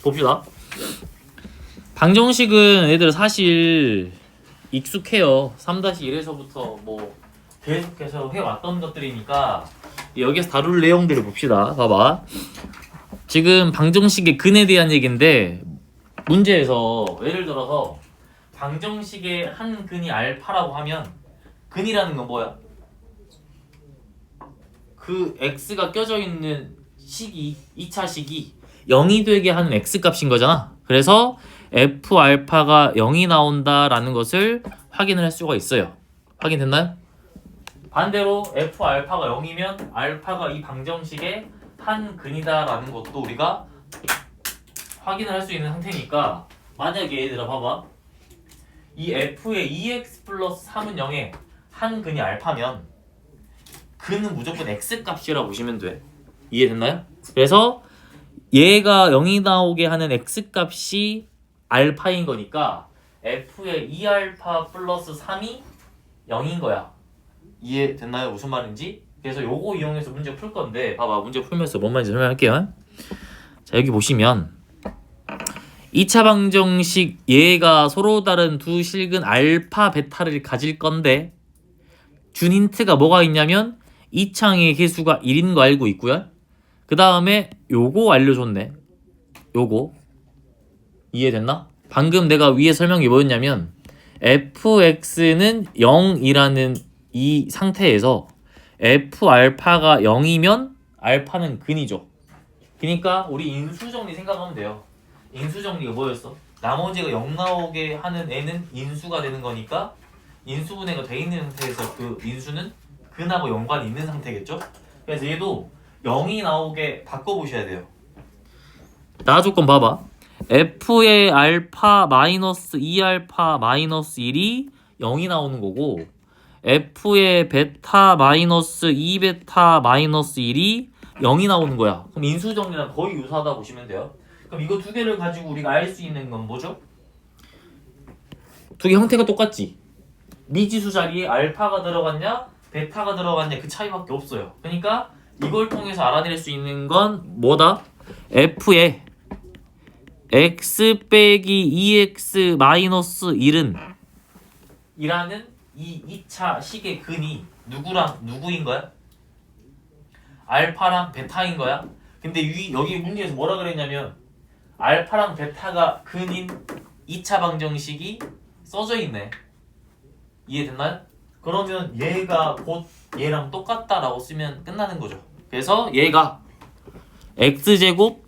봅시다. 방정식은 애들 사실 익숙해요. 3-1에서부터 뭐 계속해서 해왔던 것들이니까 여기서 다룰 내용들을 봅시다. 봐봐. 지금 방정식의 근에 대한 얘기인데 문제에서 예를 들어서 방정식의 한 근이 알파라고 하면 근이라는 건 뭐야? 그 x가 껴져 있는 식이 2차 식이 0이 되게 하는 x값인 거잖아. 그래서 f 알파가 0이 나온다라는 것을 확인을 할 수가 있어요. 확인됐나요? 반대로 f 알파가 0이면 알파가 이 방정식의 한 근이다라는 것도 우리가 확인을 할 수 있는 상태니까 만약에 얘들아 봐봐. 이 f의 2x 플러스 3은 0에 한 근이 알파면 근은 무조건 x값이라고 보시면 돼. 이해됐나요? 그래서 얘가 0이 나오게 하는 x값이 알파인 거니까 f의 2알파 플러스 3이 0인 거야. 이해됐나요? 무슨 말인지? 그래서 요거 이용해서 문제 풀 건데 봐봐. 문제 풀면서 뭔 말인지 설명할게요. 자, 여기 보시면 2차 방정식 얘가 서로 다른 두 실근 알파 베타를 가질 건데 준 힌트가 뭐가 있냐면 2창의 개수가 1인 거 알고 있고요. 그 다음에 요거 알려줬네. 요거 이해됐나? 방금 내가 위에 설명이 뭐였냐면 fx는 0이라는 이 상태에서 f 알파가 0이면 알파는 근이죠. 그러니까 우리 인수정리 생각하면 돼요. 인수정리가 뭐였어? 나머지가 0 나오게 하는 애는 인수가 되는 거니까 인수분해가 돼 있는 상태에서 그 인수는 근하고 연관이 있는 상태겠죠? 그래서 얘도 0이 나오게 바꿔보셔야 돼요. 나 조건 봐봐. f의 알파 마이너스 2알파 마이너스 1이 0이 나오는 거고 f의 베타 마이너스 2베타 마이너스 1이 0이 나오는 거야. 그럼 인수정리랑 거의 유사하다 보시면 돼요. 그럼 이거 두 개를 가지고 우리가 알 수 있는 건 뭐죠? 두 개 형태가 똑같지? 미지수 자리에 알파가 들어갔냐 베타가 들어갔냐 그 차이밖에 없어요. 그러니까 이걸 통해서 알아낼 수 있는 건 뭐다? f의 x 빼기 2x 마이너스 1은 이라는 이 2차 식의 근이 누구랑 누구인 거야? 알파랑 베타인 거야. 근데 여기 문제에서 뭐라 그랬냐면 알파랑 베타가 근인 2차 방정식이 써져 있네. 이해됐나요? 그러면 얘가 곧 얘랑 똑같다라고 쓰면 끝나는 거죠. 그래서 얘가 x제곱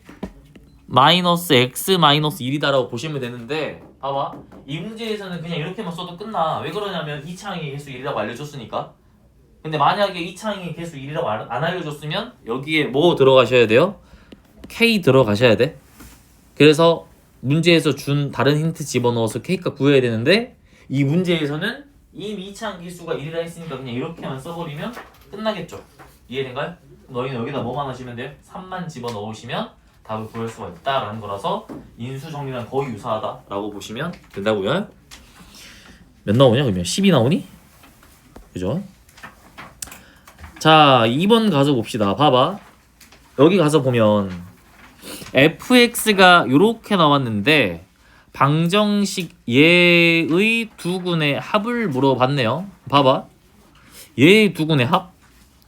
마이너스 x 마이너스 1이다라고 보시면 되는데 봐봐. 이 문제에서는 그냥 이렇게만 써도 끝나. 왜 그러냐면 2창의 개수 1이라고 알려줬으니까. 근데 만약에 2창의 개수 1이라고 안 알려줬으면 여기에 뭐 들어가셔야 돼요? k 들어가셔야 돼. 그래서 문제에서 준 다른 힌트 집어넣어서 k값 구해야 되는데 이 문제에서는 이미 2창 개수가 1이라 했으니까 그냥 이렇게만 써버리면 끝나겠죠. 이해된가요? 너희는 여기다 뭐만 하시면 돼요? 3만 집어넣으시면 답을 구할 수가 있다라는 거라서 인수정리랑 거의 유사하다라고 보시면 된다고요. 몇 나오냐 그러면? 10이 나오니? 그죠? 자 2번 가서 봅시다. 봐봐. 여기 가서 보면 fx가 요렇게 나왔는데 방정식 얘의 두 근의 합을 물어봤네요. 봐봐. 얘의 두 근의 합?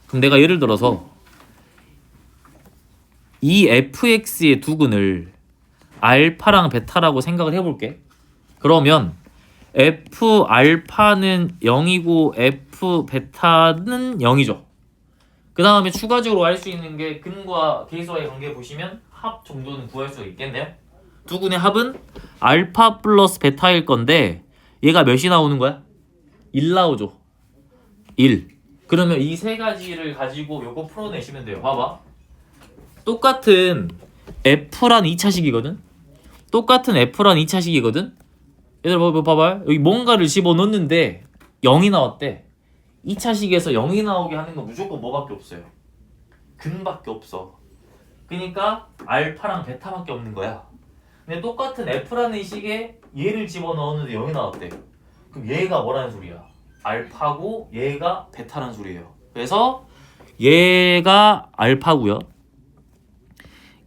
그럼 내가 예를 들어서 이 fx의 두 근을 알파랑 베타라고 생각을 해볼게. 그러면 f 알파는 0이고 f 베타는 0이죠. 그 다음에 추가적으로 알 수 있는 게 근과 계수와의 관계 보시면 합 정도는 구할 수가 있겠네요. 두 근의 합은 알파 플러스 베타일 건데 얘가 몇이 나오는 거야? 1 나오죠. 1. 그러면 이 세 가지를 가지고 요거 풀어내시면 돼요. 봐봐. 똑같은 F란 2차식이거든? 똑같은 F란 2차식이거든? 얘들 봐봐. 여기 뭔가를 집어넣는데 0이 나왔대. 2차식에서 0이 나오게 하는 건 무조건 뭐밖에 없어요? 근밖에 없어. 그러니까 알파랑 베타밖에 없는 거야. 근데 똑같은 F라는 식에 얘를 집어넣었는데 0이 나왔대. 그럼 얘가 뭐라는 소리야? 알파고 얘가 베타라는 소리예요. 그래서 얘가 알파고요.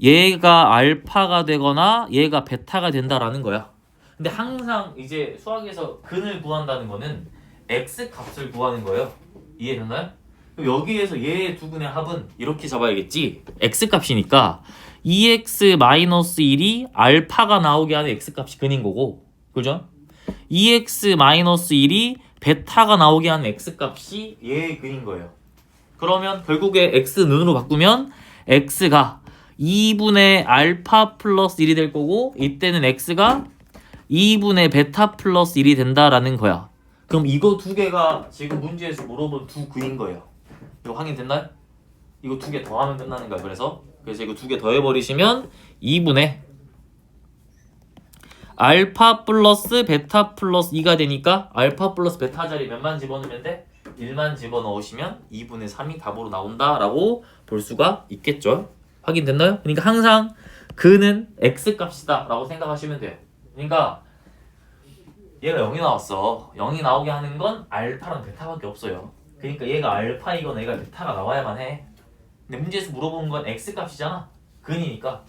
얘가 알파가 되거나 얘가 베타가 된다라는 거야. 근데 항상 이제 수학에서 근을 구한다는 거는 x 값을 구하는 거예요. 이해됐나요? 그럼 여기에서 얘 두 근의 합은 이렇게 잡아야겠지. x 값이니까 2x-1이 알파가 나오게 하는 x 값이 근인 거고, 그죠? 2x-1이 베타가 나오게 하는 x 값이 얘의 근인 거예요. 그러면 결국에 x 는으로 바꾸면 x가 2분의 알파 플러스 1이 될 거고, 이때는 x가 2분의 베타 플러스 1이 된다라는 거야. 그럼 이거 두 개가 지금 문제에서 물어본 두 근인 거예요. 이거 확인됐나요? 이거 두 개 더하면 끝나는 거야. 그래서 이거 두 개 더해버리시면 2분의 알파 플러스 베타 플러스 2가 되니까 알파 플러스 베타 자리 몇만 집어넣으면 돼? 1만 집어넣으시면 2분의 3이 답으로 나온다라고 볼 수가 있겠죠. 확인됐나요? 그러니까 항상 근은 x값이다 라고 생각하시면 돼요. 그러니까 얘가 0이 나왔어. 0이 나오게 하는 건 알파랑 베타밖에 없어요. 그러니까 얘가 알파이거나 얘가 베타가 나와야만 해. 근데 문제에서 물어보는 건 x값이잖아. 근이니까.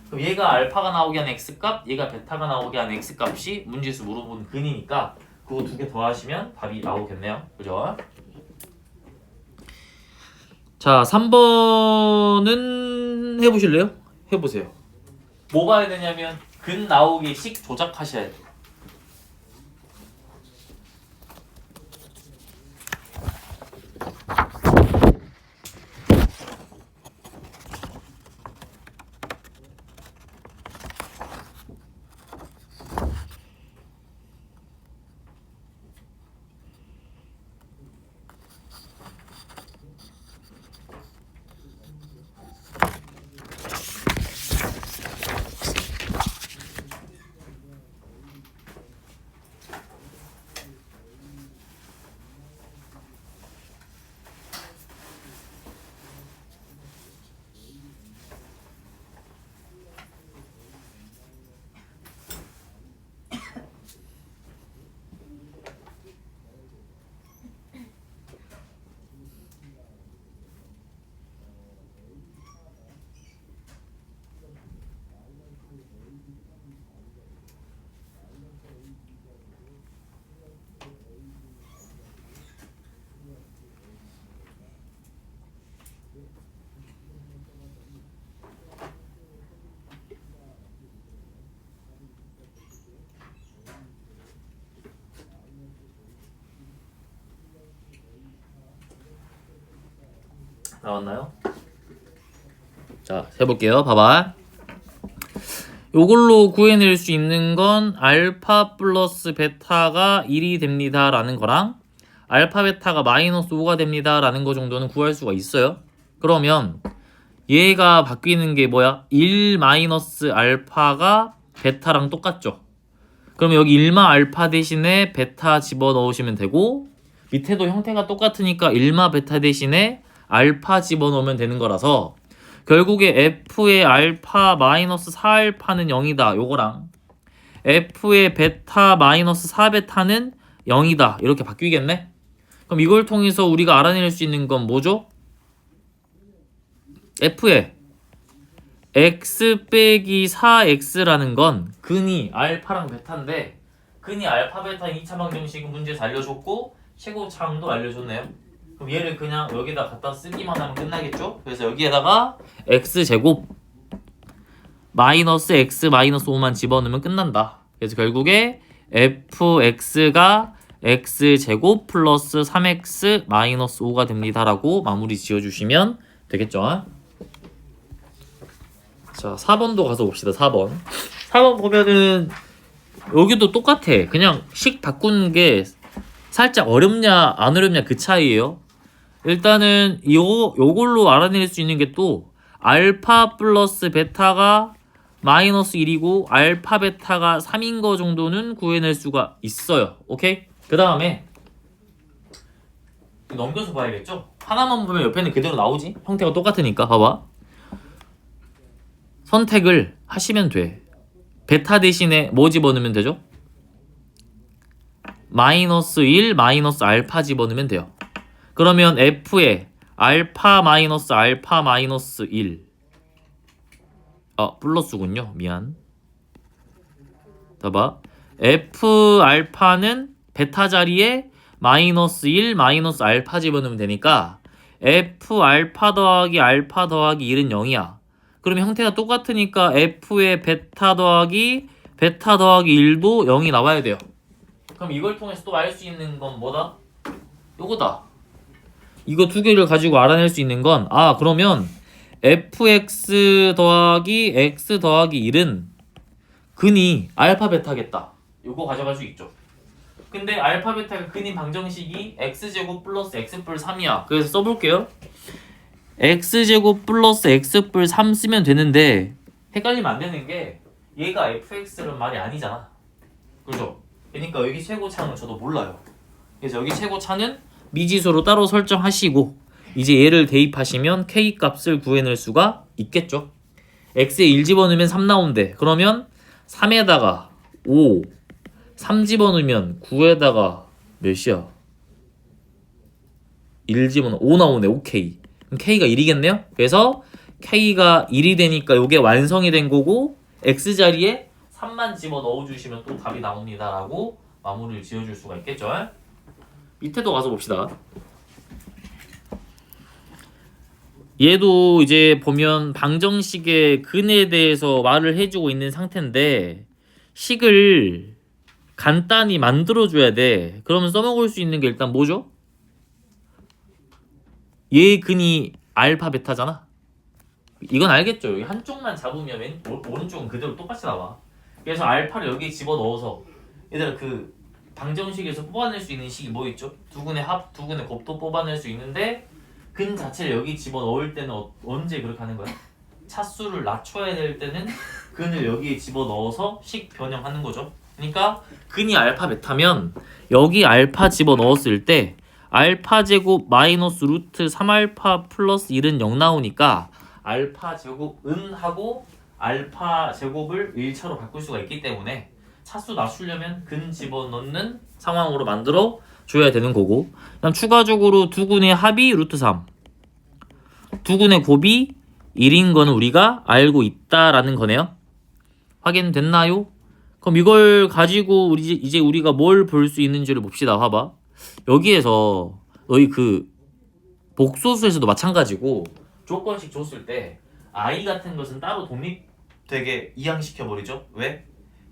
그럼 얘가 알파가 나오게 하는 x값, 얘가 베타가 나오게 하는 x값이 문제에서 물어보는 근이니까 그거 두 개 더하시면 답이 나오겠네요. 그죠? 자, 3번은 해보실래요? 해보세요. 뭐 봐야 되냐면 근 나오기 식 조작하셔야 돼요. 나왔나요? 자, 해볼게요. 봐봐. 요걸로 구해낼 수 있는 건 알파 플러스 베타가 1이 됩니다 라는 거랑 알파 베타가 마이너스 5가 됩니다 라는 거 정도는 구할 수가 있어요. 그러면 얘가 바뀌는 게 뭐야? 1 마이너스 알파가 베타랑 똑같죠. 그러면 여기 1마 알파 대신에 베타 집어넣으시면 되고, 밑에도 형태가 똑같으니까 1마 베타 대신에 알파 집어넣으면 되는 거라서 결국에 f의 알파 마이너스 4알파는 0이다 요거랑 f의 베타 마이너스 4베타는 0이다 이렇게 바뀌겠네. 그럼 이걸 통해서 우리가 알아낼 수 있는 건 뭐죠? f의 x 빼기 4x라는 건 근이 알파랑 베타인데, 근이 알파 베타인 2차 방정식 문제에서 알려줬고 최고차항도 알려줬네요. 그럼 얘를 그냥 여기다 갖다 쓰기만 하면 끝나겠죠? 그래서 여기에다가 x제곱 마이너스 x 마이너스 5만 집어넣으면 끝난다. 그래서 결국에 fx가 x제곱 플러스 3x 마이너스 5가 됩니다 라고 마무리 지어주시면 되겠죠. 자, 4번도 가서 봅시다. 4번. 4번 보면은 여기도 똑같아. 그냥 식 바꾸는 게 살짝 어렵냐 안 어렵냐 그 차이예요. 일단은 요걸로 알아낼 수 있는 게 또 알파 플러스 베타가 마이너스 1이고 알파 베타가 3인 거 정도는 구해낼 수가 있어요. 오케이? 그 다음에 넘겨서 봐야겠죠? 하나만 보면 옆에는 그대로 나오지? 형태가 똑같으니까 봐봐. 선택을 하시면 돼. 베타 대신에 뭐 집어넣으면 되죠? 마이너스 1 마이너스 알파 집어넣으면 돼요. 그러면 f에 알파 마이너스 1 플러스군요. 미안. 봐봐. F 알파는 베타 자리에 마이너스 1 마이너스 알파 집어넣으면 되니까 F 알파 더하기 알파 더하기 1은 0이야. 그러면 형태가 똑같으니까 F의 베타 더하기 1도 0이 나와야 돼요. 그럼 이걸 통해서 또 알 수 있는 건 뭐다? 요거다. 이거 두 개를 가지고 알아낼 수 있는 건 그러면 fx 더하기 x 더하기 1은 근이 알파 베타겠다. 요거 가져갈 수 있죠. 근데 알파 베타가 근인 방정식이 x제곱 플러스 x뿔 3이야. 그래서 써볼게요. x제곱 플러스 x뿔 3 쓰면 되는데 헷갈리면 안 되는 게 얘가 fx란 말이 아니잖아. 그죠? 그러니까 여기 최고차는 저도 몰라요. 그래서 여기 최고차는 미지수로 따로 설정하시고 이제 얘를 대입하시면 k 값을 구해낼 수가 있겠죠. x에 1 집어넣으면 3 나온대. 그러면 3에다가 5 3 집어넣으면 9에다가 몇이야? 1 집어넣으면 5 나오네. 5k. 그럼 k가 1이겠네요. 그래서 k가 1이 되니까 이게 완성이 된 거고 x자리에 3만 집어넣어 주시면 또 답이 나옵니다 라고 마무리를 지어줄 수가 있겠죠. 밑에도 가서 봅시다. 얘도 이제 보면 방정식의 근에 대해서 말을 해주고 있는 상태인데 식을 간단히 만들어줘야 돼. 그러면 써먹을 수 있는 게 일단 뭐죠? 얘 근이 알파 베타잖아. 이건 알겠죠? 여기 한쪽만 잡으면 오른쪽은 그대로 똑같이 나와. 그래서 알파를 여기에 집어넣어서 얘들아 그 방정식에서 뽑아낼 수 있는 식이 뭐 있죠? 두근의 합, 두근의 곱도 뽑아낼 수 있는데 근 자체를 여기 집어넣을 때는 언제 그렇게 하는 거야? 차수를 낮춰야 될 때는 근을 여기에 집어넣어서 식 변형하는 거죠. 그러니까 근이 알파 베타면 여기 알파 집어넣었을 때 알파 제곱 마이너스 루트 3알파 플러스 1은 0 나오니까 알파 제곱은 하고 알파 제곱을 1차로 바꿀 수가 있기 때문에 차수 낮추려면 근 집어넣는 상황으로 만들어 줘야 되는 거고, 그다음 추가적으로 두근의 합이 루트 3 두근의 곱이 1인 거는 우리가 알고 있다라는 거네요. 확인됐나요? 그럼 이걸 가지고 이제 우리가 뭘 볼 수 있는지를 봅시다. 봐봐. 여기에서 너희 그 복소수에서도 마찬가지고 조건식 줬을 때 i 같은 것은 따로 독립되게 이항시켜버리죠. 왜?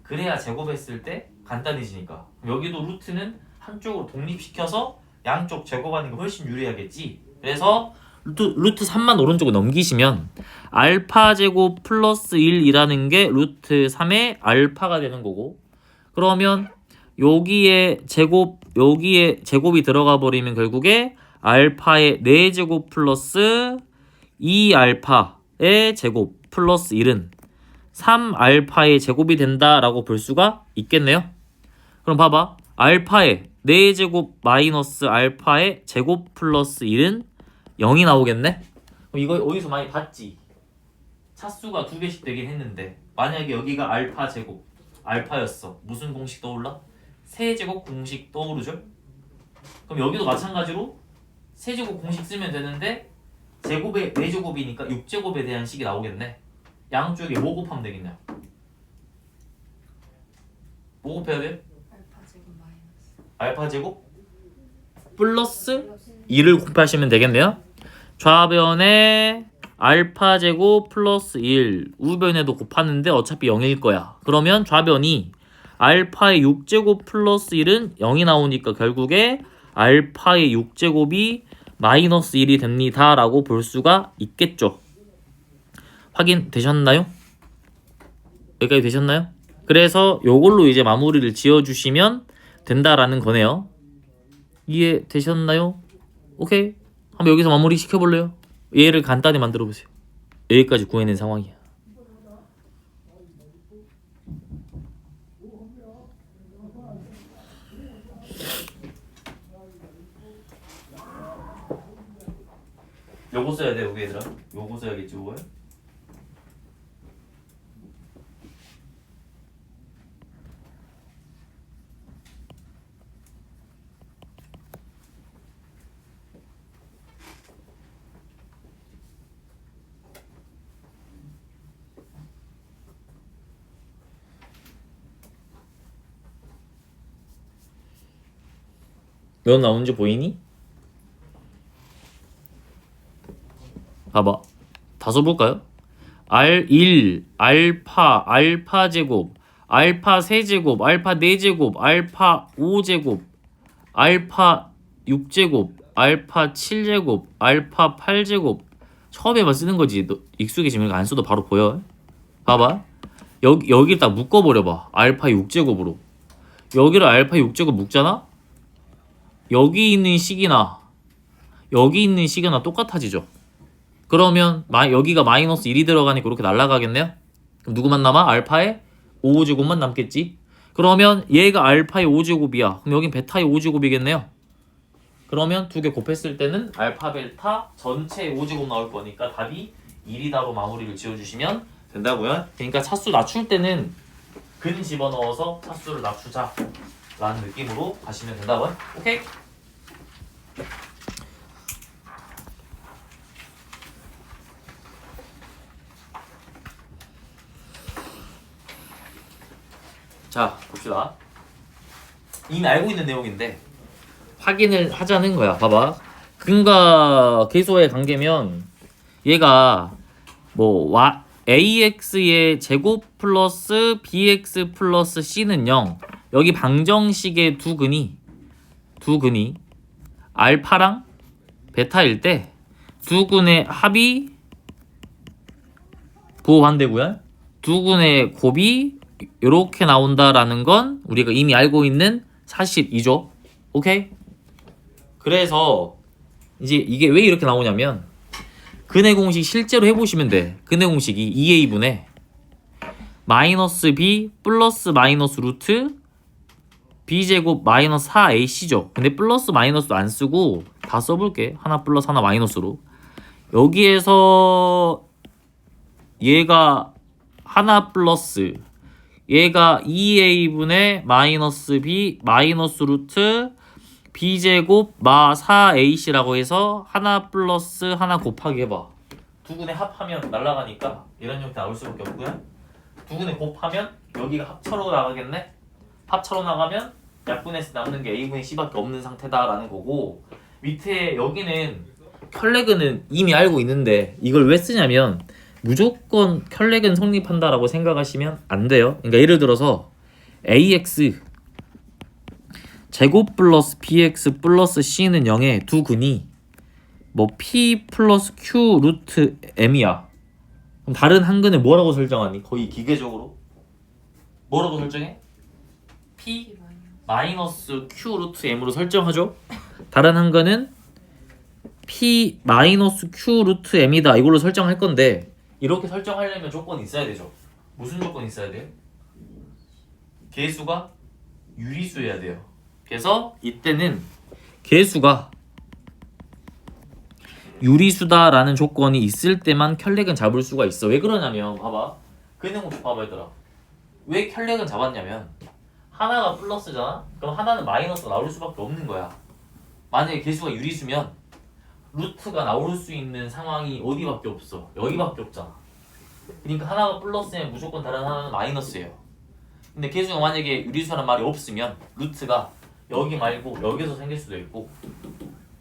그래야 제곱했을 때 간단해지니까. 여기도 루트는 한쪽으로 독립시켜서 양쪽 제곱하는 게 훨씬 유리하겠지. 그래서 루트 3만 오른쪽으로 넘기시면 알파 제곱 플러스 1이라는 게 루트 3의 알파가 되는 거고, 그러면 여기에 제곱이 들어가 버리면 결국에 알파의 4제곱 플러스 2알파의 제곱 플러스 1은 3알파의 제곱이 된다라고 볼 수가 있겠네요. 그럼 봐봐. 알파의 4제곱 마이너스 알파의 제곱 플러스 1은 0이 나오겠네? 그럼 이거 어디서 많이 봤지? 차수가 2개씩 되긴 했는데 만약에 여기가 알파 제곱 알파였어. 무슨 공식 떠올라? 세제곱 공식 떠오르죠? 그럼 여기도 마찬가지로 세제곱 공식 쓰면 되는데 제곱의 4제곱이니까 6제곱에 대한 식이 나오겠네. 양쪽에 뭐 곱하면 되겠냐? 뭐 곱해야 돼? 알파 제곱 플러스 2를 곱하시면 되겠네요. 좌변에 알파 제곱 플러스 1 우변에도 곱하는데 어차피 0일 거야. 그러면 좌변이 알파의 6제곱 플러스 1은 0이 나오니까 결국에 알파의 6제곱이 마이너스 1이 됩니다 라고 볼 수가 있겠죠. 확인되셨나요? 여기까지 되셨나요? 그래서 요걸로 이제 마무리를 지어주시면 된다라는 거네요. 이해되셨나요? 오케이. 한번 여기서 마무리 시켜볼래요? 얘를 간단히 만들어보세요. 여기까지 구해낸 상황이야. 요거 써야 돼 여기 얘들아. 요거 써야겠지 요거. 몇 나오는지 보이니? 봐봐. 다 써볼까요? R1, 알파 제곱, 알파 세제곱, 알파 네제곱, 알파 5제곱, 알파 6제곱, 알파 7제곱, 알파 8제곱. 처음에만 쓰는 거지. 너 익숙해지면 안 써도 바로 보여. 봐봐. 여기를 딱 묶어버려봐. 알파 6제곱으로. 여기를 알파 6제곱 묶잖아? 여기 있는 식이나 여기 있는 식이나 똑같아지죠. 그러면 여기가 마이너스 1이 들어가니까 이렇게 날아가겠네요. 그럼 누구만 남아? 알파의 5제곱만 남겠지. 그러면 얘가 알파의 5제곱이야. 그럼 여긴 베타의 5제곱이겠네요. 그러면 두 개 곱했을 때는 알파 베타 전체의 5제곱 나올 거니까 답이 1이다로 마무리를 지어주시면 된다고요. 그러니까 차수 낮출 때는 근 집어넣어서 차수를 낮추자 라는 느낌으로 가시면 된다고요. 오케이? 자, 봅시다. 이미 알고 있는 내용인데 확인을 하자는 거야. 봐봐. 근과 계수의 관계면 얘가 뭐 ax의 제곱 플러스 bx 플러스 c는 0. 여기 방정식의 두 근이 알파랑 베타일 때 두 근의 합이 부호반대고요. 두 근의 곱이 이렇게 나온다라는 건 우리가 이미 알고 있는 사실이죠. 오케이? 그래서 이제 이게 왜 이렇게 나오냐면 근의 공식 실제로 해보시면 돼. 근의 공식이 2a분의 마이너스 b 플러스 마이너스 루트 b제곱 마이너스 4ac죠. 근데 플러스 마이너스도 안 쓰고 다 써볼게. 하나 플러스 하나 마이너스로. 여기에서 얘가 하나 플러스 얘가 2a분의 마이너스 b 마이너스 루트 b제곱 마 4ac라고 해서 하나 플러스 하나 곱하기 해봐. 두 군에 합하면 날아가니까 이런 형태 나올 수밖에 없고요. 두 군에 곱하면 여기가 합차로 나가겠네. 합차로 나가면 약분해서 남는 게 a분의 c밖에 없는 상태다라는 거고, 밑에 여기는 켤레근은 이미 알고 있는데 이걸 왜 쓰냐면 무조건 켤레근 성립한다라고 생각하시면 안 돼요. 그러니까 예를 들어서 ax 제곱 플러스 bx 플러스 c는 0의 두 근이 뭐 p 플러스 q 루트 m이야. 그럼 다른 한 근을 뭐라고 설정하니? 거의 기계적으로 뭐라고 설정해? p 마이너스 q 루트 m으로 설정하죠. 다른 한 근은 p 마이너스 q 루트 m이다 이걸로 설정할 건데, 이렇게 설정하려면 조건이 있어야 되죠. 무슨 조건이 있어야 돼요? 계수가 유리수여야 돼요. 그래서 이때는 계수가 유리수다라는 조건이 있을 때만 켤레근 잡을 수가 있어. 왜 그러냐면 봐봐. 그 내용 좀 봐봐 얘들아. 왜 켤레근 잡았냐면 하나가 플러스잖아? 그럼 하나는 마이너스가 나올 수밖에 없는 거야. 만약에 계수가 유리수면 루트가 나올 수 있는 상황이 어디밖에 없어? 여기밖에 없잖아. 그러니까 하나가 플러스면 무조건 다른 하나는 마이너스예요. 근데 계수가 만약에 유리수라는 말이 없으면 루트가 여기 말고 여기서 생길 수도 있고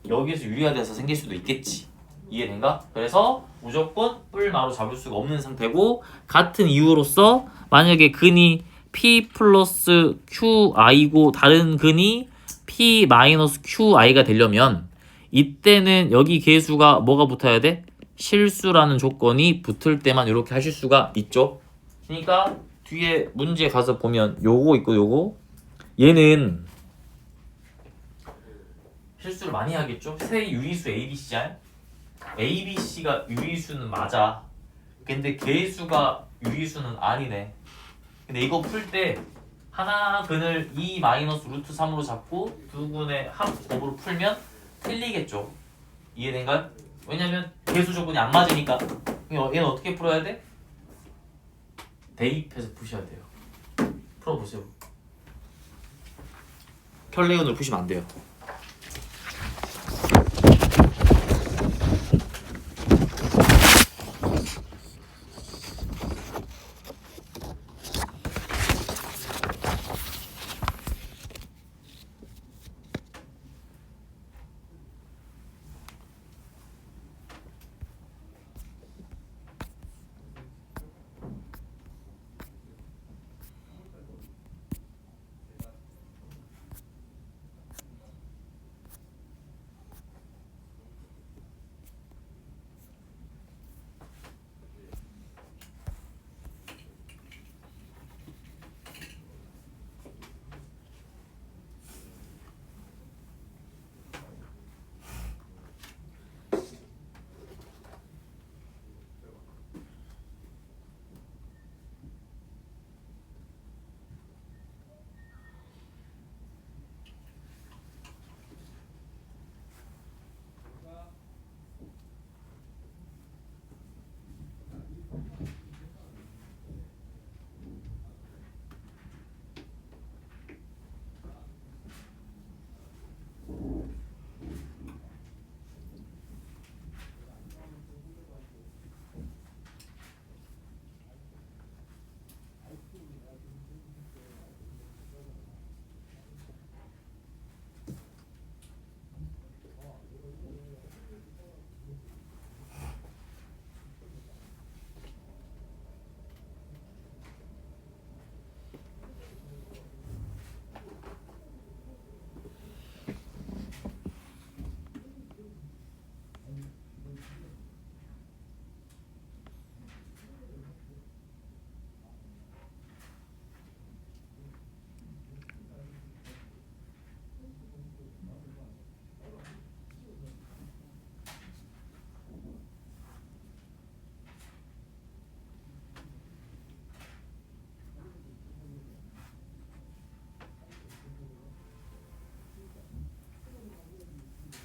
여기서 유리가 돼서 생길 수도 있겠지. 이해된가? 그래서 무조건 뿔마로 잡을 수가 없는 상태고, 같은 이유로서 만약에 근이 p 플러스 qi고 다른 근이 p 마이너스 qi가 되려면 이때는 여기 계수가 뭐가 붙어야 돼? 실수라는 조건이 붙을 때만 이렇게 하실 수가 있죠. 그러니까 뒤에 문제 가서 보면 요거 있고 요거, 얘는 실수를 많이 하겠죠. 세 유리수 ABC야. ABC가 유리수는 맞아. 근데 계수가 유리수는 아니네. 근데 이거 풀 때 하나 근을 2 마이너스 루트 3으로 잡고 두 근의 합곱으로 풀면 틀리겠죠. 이해된가요? 왜냐면 계수 조건이 안 맞으니까. 얘는 어떻게 풀어야 돼? 대입해서 푸셔야 돼요. 풀어보세요. 켤레근을 푸시면 안 돼요.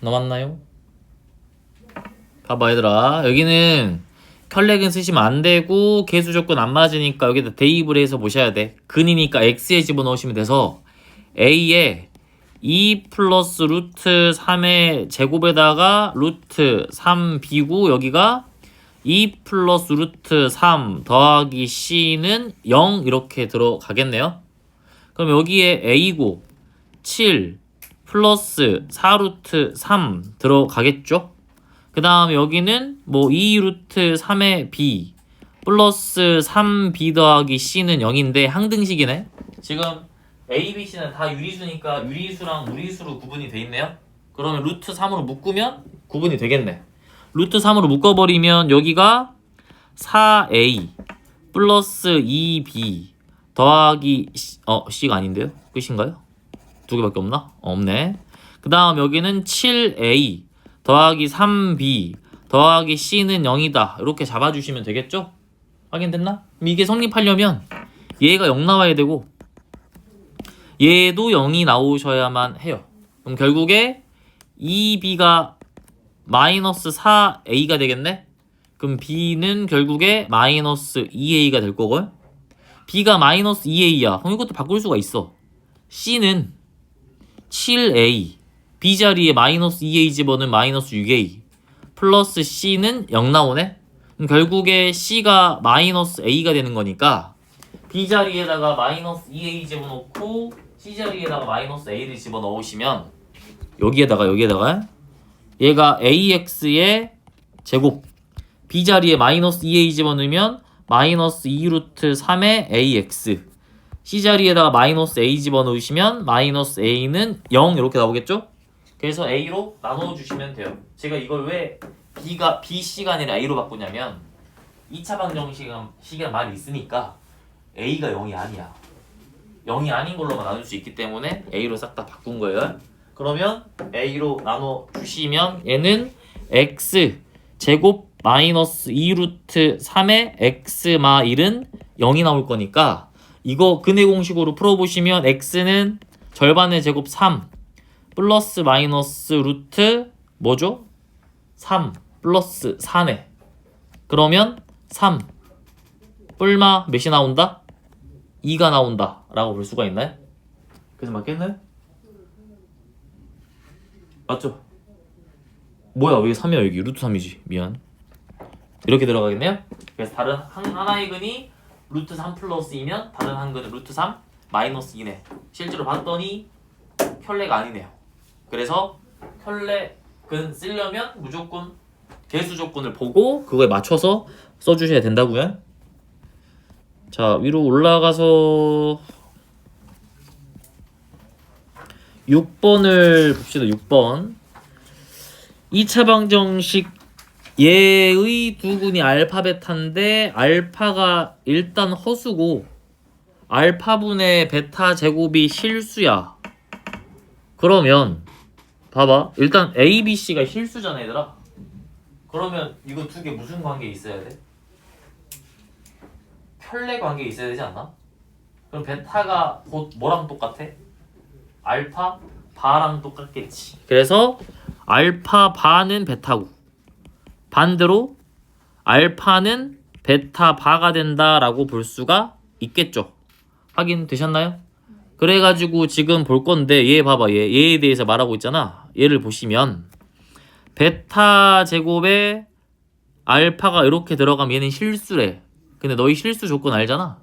넘었나요? 봐봐 얘들아, 여기는 혈렉은 쓰시면 안 되고 개수 조건 안 맞으니까 여기다 대입을 해서 보셔야 돼. 근이니까 x에 집어넣으시면 돼서 a에 2 플러스 루트 3의 제곱에다가 루트 3b고 여기가 2 플러스 루트 3 더하기 c는 0 이렇게 들어가겠네요. 그럼 여기에 a고 7 플러스 4 루트 3 들어가겠죠? 그 다음에 여기는 뭐 2 루트 3의 b 플러스 3b 더하기 c는 0인데 항등식이네. 지금 a, b, c는 다 유리수니까 유리수랑 무리수로 구분이 돼 있네요. 그러면 루트 3으로 묶으면 구분이 되겠네. 루트 3으로 묶어버리면 여기가 4a 플러스 2b 더하기 c가 아닌데요? 끝인가요? 두 개밖에 없나? 없네. 그 다음 여기는 7a 더하기 3b 더하기 c는 0이다. 이렇게 잡아주시면 되겠죠? 확인됐나? 그럼 이게 성립하려면 얘가 0 나와야 되고 얘도 0이 나오셔야만 해요. 그럼 결국에 2b가 마이너스 4a가 되겠네? 그럼 b는 결국에 마이너스 2a가 될 거고요. b가 마이너스 2a야. 그럼 이것도 바꿀 수가 있어. c는 7a b 자리에 마이너스 2a 집어넣으면 마이너스 6a 플러스 c는 0 나오네. 그럼 결국에 c가 마이너스 a가 되는 거니까 b 자리에다가 마이너스 2a 집어넣고 c 자리에다가 마이너스 a를 집어넣으시면 여기에다가 얘가 ax의 제곱 b 자리에 마이너스 2a 집어넣으면 마이너스 2 루트 3의 ax c 자리에다가 마이너스 a 집어넣으시면 마이너스 a는 0 이렇게 나오겠죠? 그래서 a로 나눠주시면 돼요. 제가 이걸 왜 bc가 아니라 a로 바꾸냐면 2차 방정식이란 말이 있으니까 a가 0이 아니야. 0이 아닌 걸로만 나눌 수 있기 때문에 a로 싹 다 바꾼 거예요. 그러면 a로 나눠주시면 얘는 x 제곱 마이너스 2 루트 3의 x 마 1은 0이 나올 거니까 이거 근의 공식으로 풀어보시면 x는 절반의 제곱 3 플러스 마이너스 루트 뭐죠? 3 플러스 4네. 그러면 3 뿔마 몇이 나온다? 2가 나온다 라고 볼 수가 있나요? 그래서 맞겠나요? 맞죠? 뭐야 왜 3이야 여기 루트 3이지 미안. 이렇게 들어가겠네요. 그래서 다른 하나의 근이 루트 3 플러스 2면 다른 한 근은 루트 3 마이너스 2네. 실제로 봤더니 혈례가 아니네요. 그래서 혈례근 쓰려면 무조건 개수 조건을 보고 그거에 맞춰서 써주셔야 된다고요. 자 위로 올라가서 6번을 봅시다. 6번 2차 방정식 얘의 두 근이 알파 베타인데 알파가 일단 허수고 알파분의 베타 제곱이 실수야. 그러면 봐봐 일단 A, B, C가 실수잖아 얘들아. 그러면 이거 두 개 무슨 관계 있어야 돼? 혈례 관계 있어야 되지 않나? 그럼 베타가 곧 뭐랑 똑같아? 알파 바랑 똑같겠지. 그래서 알파 바는 베타고 반대로 알파는 베타 바가 된다라고 볼 수가 있겠죠. 확인되셨나요? 그래가지고 지금 볼 건데 얘 봐봐 얘에 대해서 말하고 있잖아. 얘를 보시면 베타 제곱에 알파가 이렇게 들어가면 얘는 실수래. 근데 너희 실수 조건 알잖아.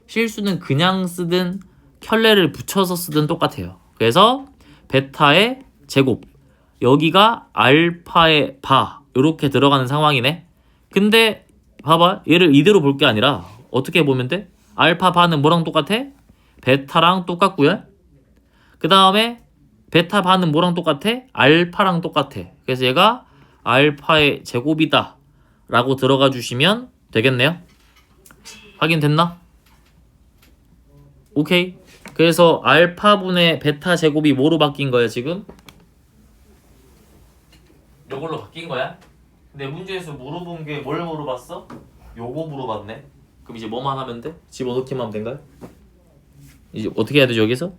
실수는 그냥 쓰든 켤레를 붙여서 쓰든 똑같아요. 그래서 베타의 제곱 여기가 알파의 바 이렇게 들어가는 상황이네. 근데 봐봐 얘를 이대로 볼 게 아니라 어떻게 보면 돼? 알파 바는 뭐랑 똑같아? 베타랑 똑같고요. 그 다음에 베타 바는 뭐랑 똑같아? 알파랑 똑같아. 그래서 얘가 알파의 제곱이다 라고 들어가 주시면 되겠네요. 확인됐나? 오케이. 그래서 알파분의 베타 제곱이 뭐로 바뀐 거야 지금? 요걸로 바뀐 거야? 근데 문제에서 물어본 게 뭘 물어봤어? 요거 물어봤네. 그럼 이제 뭐만 하면 돼? 집어넣기만 하면 된가요? 이제 어떻게 해야 되죠 여기서?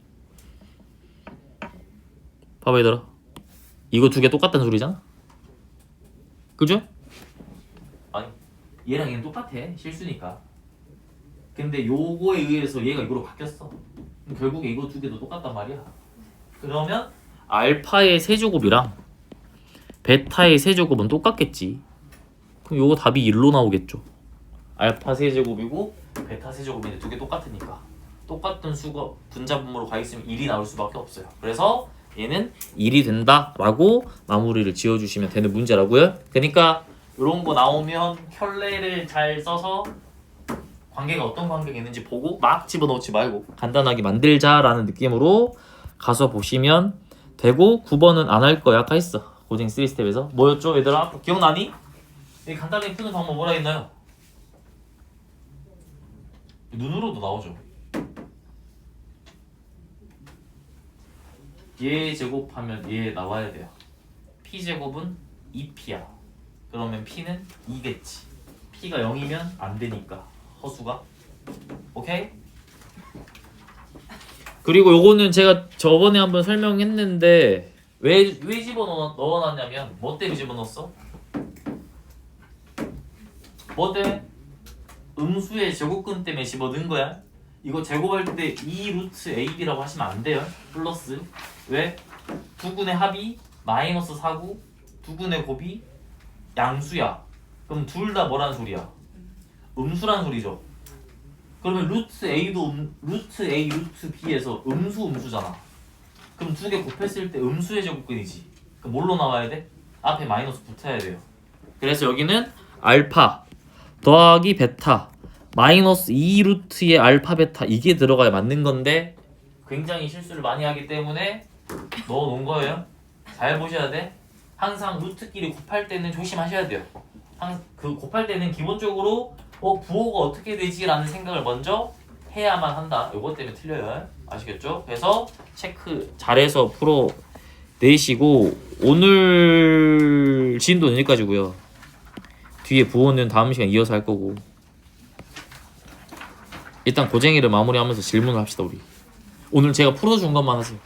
봐봐 얘들아 이거 두 개 똑같다는 소리잖아. 그죠? 아니 얘랑 얘는 똑같아. 실수니까. 근데 요거에 의해서 얘가 이거로 바뀌었어. 그럼 결국에 이거 두 개도 똑같단 말이야. 그러면 알파의 세제곱이랑 베타의 세제곱은 똑같겠지. 그럼 요거 답이 1로 나오겠죠. 알파 세제곱이고 베타 세제곱인데 두 개 똑같으니까. 똑같은 수가 분자분모로 가 있으면 1이 나올 수밖에 없어요. 그래서 얘는 1이 된다라고 마무리를 지어주시면 되는 문제라고요. 그러니까 이런 거 나오면 켤레를 잘 써서 관계가 어떤 관계가 있는지 보고 막 집어넣지 말고 간단하게 만들자라는 느낌으로 가서 보시면 되고 9번은 안 할 거야 아까 했어. 고생 3스텝에서 뭐였죠 얘들아? 기억나니? 이 간단하게 푸는 방법 뭐라 했나요? 눈으로도 나오죠. 얘 제곱하면 얘 나와야 돼요. p 제곱은 2p야. 그러면 p는 2겠지. p가 0이면 안 되니까 허수가. 오케이? 그리고 요거는 제가 저번에 한번 설명했는데 왜 넣어놨냐면 뭐 때문에 집어넣었어? 뭐 때문에? 음수의 제곱근 때문에 집어넣은 거야. 이거 제곱할 때 2 루트 ab라고 하시면 안 돼요. 플러스. 왜? 두 군의 합이 마이너스 4고 두 군의 곱이 양수야. 그럼 둘 다 뭐란 소리야? 음수란 소리죠. 그러면 루트 a도 루트 a 루트 b에서 음수잖아. 그럼 두 개 곱했을 때 음수의 제곱근이지. 그럼 뭘로 나와야 돼? 앞에 마이너스 붙어야 돼요. 그래서 여기는 알파 더하기 베타 마이너스 2 루트의 알파 베타 이게 들어가야 맞는 건데 굉장히 실수를 많이 하기 때문에 넣어놓은 거예요. 잘 보셔야 돼. 항상 루트끼리 곱할 때는 조심하셔야 돼요. 그 곱할 때는 기본적으로 부호가 어떻게 되지? 라는 생각을 먼저 해야만 한다. 요것 때문에 틀려요. 아시겠죠? 그래서 체크 잘해서 풀어내시고 오늘 진도는 여기까지고요. 뒤에 부호는 다음 시간 이어서 할 거고 일단 고쟁이를 마무리하면서 질문을 합시다 우리. 오늘 제가 풀어준 것만 하세요.